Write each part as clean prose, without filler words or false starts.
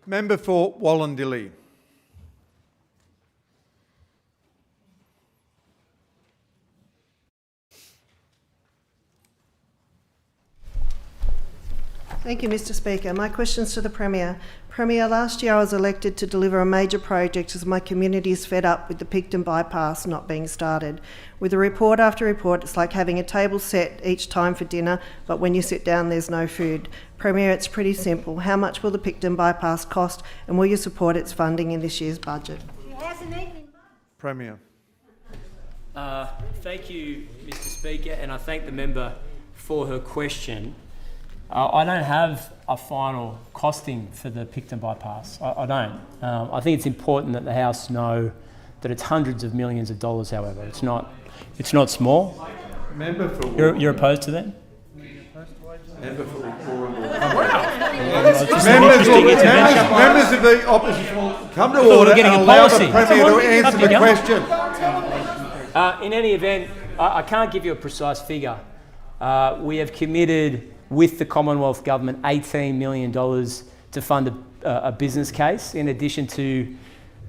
Member for Wallandilly. Thank you, Mr Speaker. My question's to the Premier. Premier, last year I was elected to deliver a major project as my community is fed up with the Picton Bypass not being started. With a report after report, it's like having a table set each time for dinner, but when you sit down there's no food. Premier, it's pretty simple. How much will the Picton Bypass cost, and will you support its funding in this year's budget? Premier. Thank you, Mr Speaker, and I thank the member for her question. I don't have a final costing for the Picton Bypass. I don't. I think it's important that the House know that it's hundreds of millions of dollars. However, it's not small. Member for you're opposed to that? Member for Members of the opposition come to order and allow the Premier to answer the question. In any event, I can't give you a precise figure. We have committed with the Commonwealth Government $18 million to fund a business case, in addition to,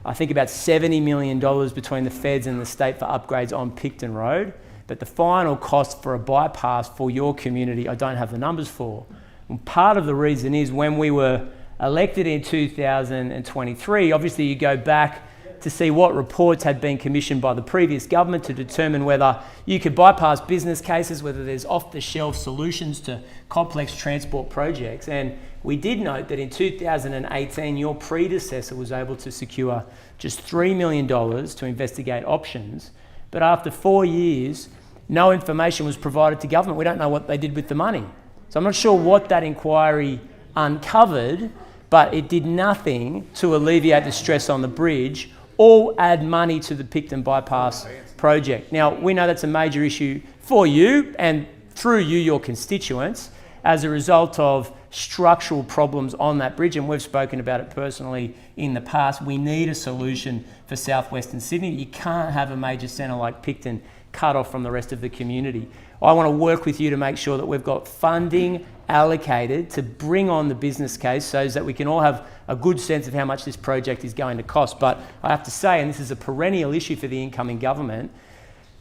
I think, about $70 million between the feds and the state for upgrades on Picton Road. But the final cost for a bypass for your community, I don't have the numbers for. And part of the reason is when we were elected in 2023, obviously you go back to see what reports had been commissioned by the previous government to determine whether you could bypass business cases, whether there's off-the-shelf solutions to complex transport projects. And we did note that in 2018, your predecessor was able to secure just $3 million to investigate options. But after 4 years, no information was provided to government. We don't know what they did with the money. So I'm not sure what that inquiry uncovered, but it did nothing to alleviate the stress on the bridge or add money to the Picton Bypass project. Now, we know that's a major issue for you and through you, your constituents, as a result of structural problems on that bridge, and we've spoken about it personally in the past. We need a solution for southwestern Sydney. You can't have a major centre like Picton cut off from the rest of the community. I want to work with you to make sure that we've got funding allocated to bring on the business case so that we can all have a good sense of how much this project is going to cost. But I have to say, and this is a perennial issue for the incoming government,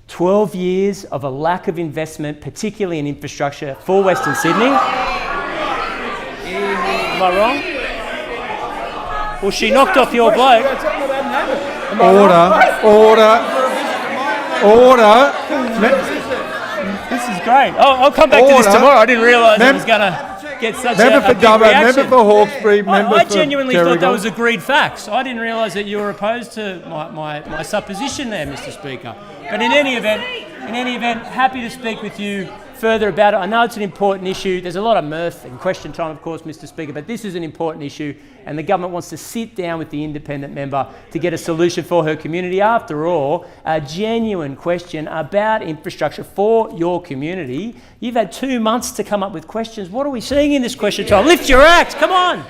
12 years of a lack of investment, particularly in infrastructure for Western Sydney. Am I wrong? Well, she knocked off your bloke. Order. This is great. I'll come back to this tomorrow. I didn't realise I was going to get such a big reaction. Member for Hawkesbury, I genuinely thought that was agreed facts. I didn't realise that you were opposed to my supposition there, Mr Speaker. But in any event, happy to speak with you further about it. I know it's an important issue. There's a lot of mirth and question time, of course, Mr Speaker, but this is an important issue, and the government wants to sit down with the independent member to get a solution for her community. After all, a genuine question about infrastructure for your community. You've had 2 months to come up with questions. What are we seeing in this question time? Lift your act, come on.